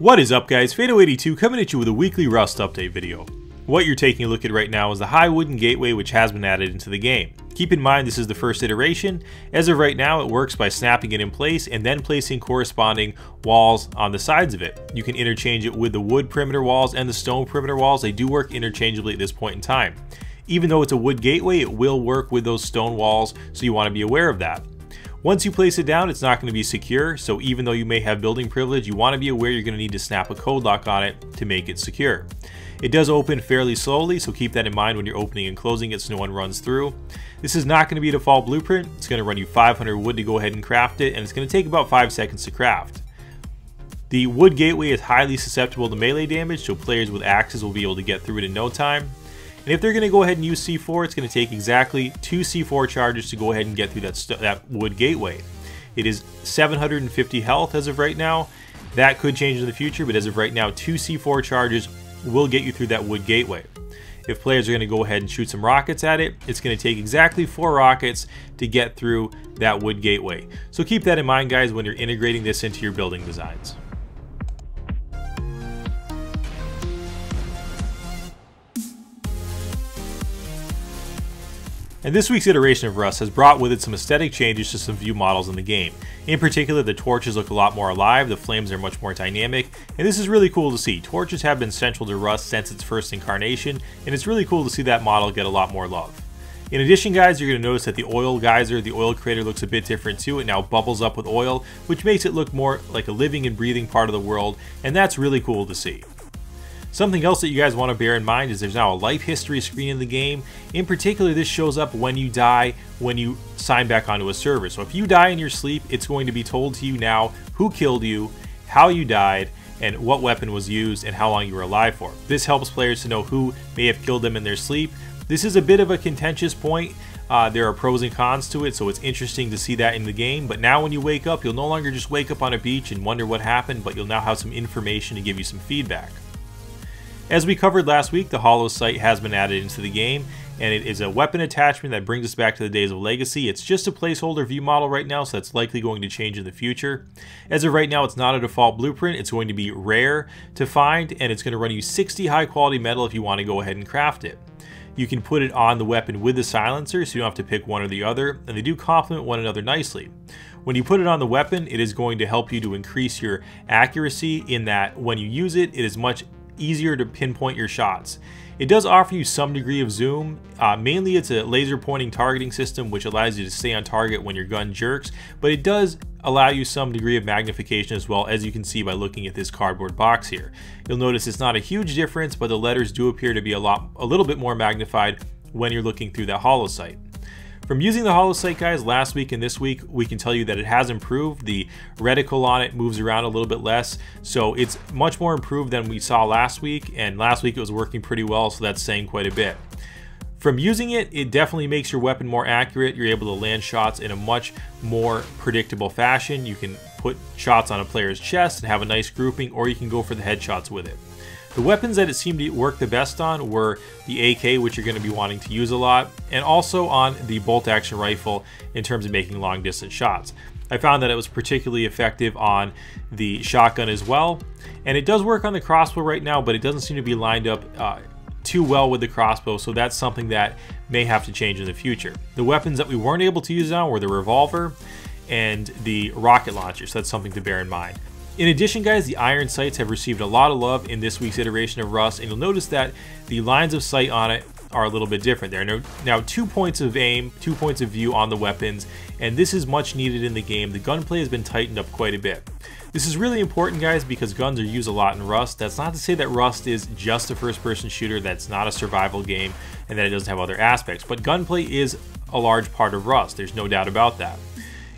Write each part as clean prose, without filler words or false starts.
What is up, guys? Fado82 coming at you with a weekly Rust update video. What you're taking a look at right now is the high wooden gateway which has been added into the game. Keep in mind this is the first iteration. As of right now, it works by snapping it in place and then placing corresponding walls on the sides of it. You can interchange it with the wood perimeter walls and the stone perimeter walls. They do work interchangeably at this point in time. Even though it's a wood gateway, it will work with those stone walls, so you want to be aware of that. Once you place it down, it's not going to be secure, so even though you may have building privilege, you want to be aware you're going to need to snap a code lock on it to make it secure. It does open fairly slowly, so keep that in mind when you're opening and closing it so no one runs through. This is not going to be a default blueprint. It's going to run you 500 wood to go ahead and craft it, and it's going to take about 5 seconds to craft. The wood gateway is highly susceptible to melee damage, so players with axes will be able to get through it in no time. And if they're going to go ahead and use C4, it's going to take exactly 2 C4 charges to go ahead and get through that wood gateway. It is 750 health as of right now. That could change in the future, but as of right now, 2 C4 charges will get you through that wood gateway. If players are going to go ahead and shoot some rockets at it, it's going to take exactly 4 rockets to get through that wood gateway. So keep that in mind, guys, when you're integrating this into your building designs. And this week's iteration of Rust has brought with it some aesthetic changes to some view models in the game. In particular, the torches look a lot more alive, the flames are much more dynamic, and this is really cool to see. Torches have been central to Rust since its first incarnation, and it's really cool to see that model get a lot more love. In addition, guys, you're going to notice that the oil geyser, the oil crater, looks a bit different too. It now bubbles up with oil, which makes it look more like a living and breathing part of the world, and that's really cool to see. Something else that you guys want to bear in mind is there's now a life history screen in the game. In particular, this shows up when you die, when you sign back onto a server. So if you die in your sleep, it's going to be told to you now who killed you, how you died, and what weapon was used, and how long you were alive for. This helps players to know who may have killed them in their sleep. This is a bit of a contentious point. There are pros and cons to it, so it's interesting to see that in the game. But now when you wake up, you'll no longer just wake up on a beach and wonder what happened, but you'll now have some information to give you some feedback. As we covered last week, the Holo sight has been added into the game, and it is a weapon attachment that brings us back to the days of Legacy. It's just a placeholder view model right now, so that's likely going to change in the future. As of right now, it's not a default blueprint. It's going to be rare to find, and it's going to run you 60 high quality metal if you want to go ahead and craft it. You can put it on the weapon with the silencer, so you don't have to pick one or the other, and they do complement one another nicely. When you put it on the weapon, it is going to help you to increase your accuracy in that when you use it, it is much easier to pinpoint your shots. It does offer you some degree of zoom. Mainly it's a laser pointing targeting system which allows you to stay on target when your gun jerks, but it does allow you some degree of magnification as well, as you can see by looking at this cardboard box here. You'll notice it's not a huge difference, but the letters do appear to be a little bit more magnified when you're looking through that Holo sight. From using the Holo sight, guys, last week and this week, we can tell you that it has improved. The reticle on it moves around a little bit less, so it's much more improved than we saw last week, and last week it was working pretty well, so that's saying quite a bit. From using it, it definitely makes your weapon more accurate. You're able to land shots in a much more predictable fashion. You can put shots on a player's chest and have a nice grouping, or you can go for the headshots with it. The weapons that it seemed to work the best on were the AK, which you're going to be wanting to use a lot, and also on the bolt action rifle in terms of making long distance shots. I found that it was particularly effective on the shotgun as well, and it does work on the crossbow right now, but it doesn't seem to be lined up too well with the crossbow, so that's something that may have to change in the future. The weapons that we weren't able to use on were the revolver and the rocket launcher, so that's something to bear in mind. In addition, guys, the iron sights have received a lot of love in this week's iteration of Rust, and you'll notice that the lines of sight on it are a little bit different. There are now 2 points of aim, 2 points of view on the weapons, and this is much needed in the game. The gunplay has been tightened up quite a bit. This is really important, guys, because guns are used a lot in Rust. That's not to say that Rust is just a first-person shooter, that's not a survival game, and that it doesn't have other aspects, but gunplay is a large part of Rust. There's no doubt about that.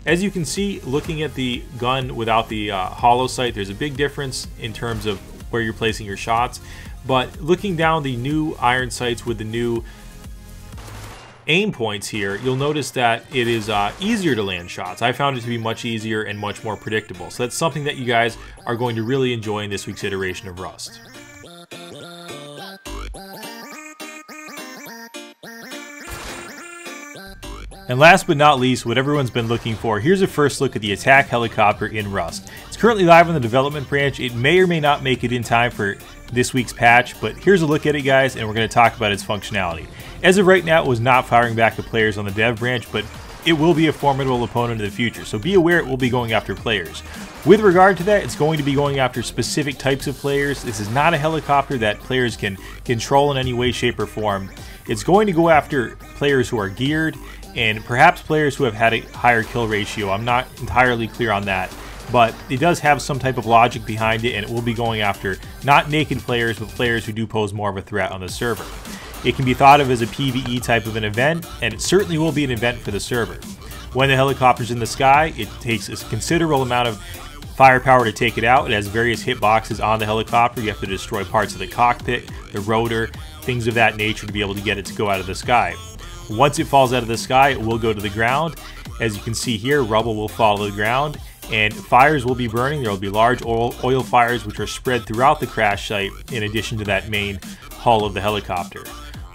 As you can see, looking at the gun without the Holo sight, there's a big difference in terms of where you're placing your shots. But looking down the new iron sights with the new aim points here, you'll notice that it is easier to land shots. I found it to be much easier and much more predictable. So that's something that you guys are going to really enjoy in this week's iteration of Rust. And last but not least, what everyone's been looking for, here's a first look at the attack helicopter in Rust. It's currently live on the development branch. It may or may not make it in time for this week's patch, but here's a look at it, guys, and we're going to talk about its functionality. As of right now, it was not firing back to players on the dev branch, but it will be a formidable opponent in the future, so be aware it will be going after players. With regard to that, it's going to be going after specific types of players. This is not a helicopter that players can control in any way, shape, or form. It's going to go after players who are geared and perhaps players who have had a higher kill ratio. I'm not entirely clear on that, but it does have some type of logic behind it, and it will be going after not naked players, but players who do pose more of a threat on the server. It can be thought of as a PvE type of an event, and it certainly will be an event for the server. When the helicopter's in the sky, it takes a considerable amount of firepower to take it out. It has various hitboxes on the helicopter. You have to destroy parts of the cockpit, the rotor, things of that nature to be able to get it to go out of the sky. Once it falls out of the sky, it will go to the ground. As you can see here, rubble will fall to the ground, and fires will be burning. There will be large oil fires which are spread throughout the crash site in addition to that main hull of the helicopter.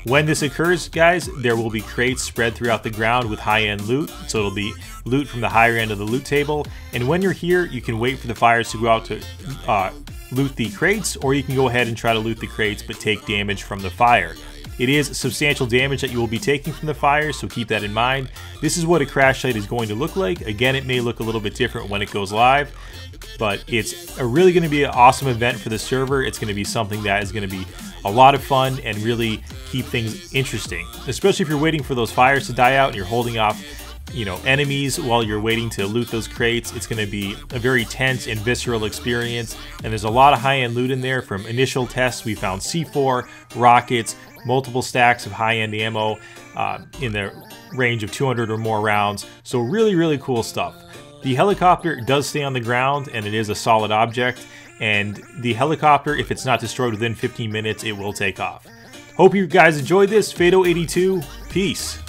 When this occurs, guys, there will be crates spread throughout the ground with high-end loot, so it'll be loot from the higher end of the loot table. And when you're here, you can wait for the fires to go out to loot the crates, or you can go ahead and try to loot the crates but take damage from the fire. It is substantial damage that you will be taking from the fire, so keep that in mind. This is what a crash site is going to look like. Again, it may look a little bit different when it goes live, but it's really going to be an awesome event for the server. It's going to be something that is going to be a lot of fun and really keep things interesting, especially if you're waiting for those fires to die out and you're holding off, you know, enemies while you're waiting to loot those crates. It's going to be a very tense and visceral experience, and there's a lot of high-end loot in there. From initial tests, we found C4, rockets, multiple stacks of high-end ammo in the range of 200 or more rounds, so really cool stuff. The helicopter does stay on the ground, and it is a solid object, and the helicopter, if it's not destroyed within 15 minutes, it will take off. Hope you guys enjoyed this. Fado82, peace.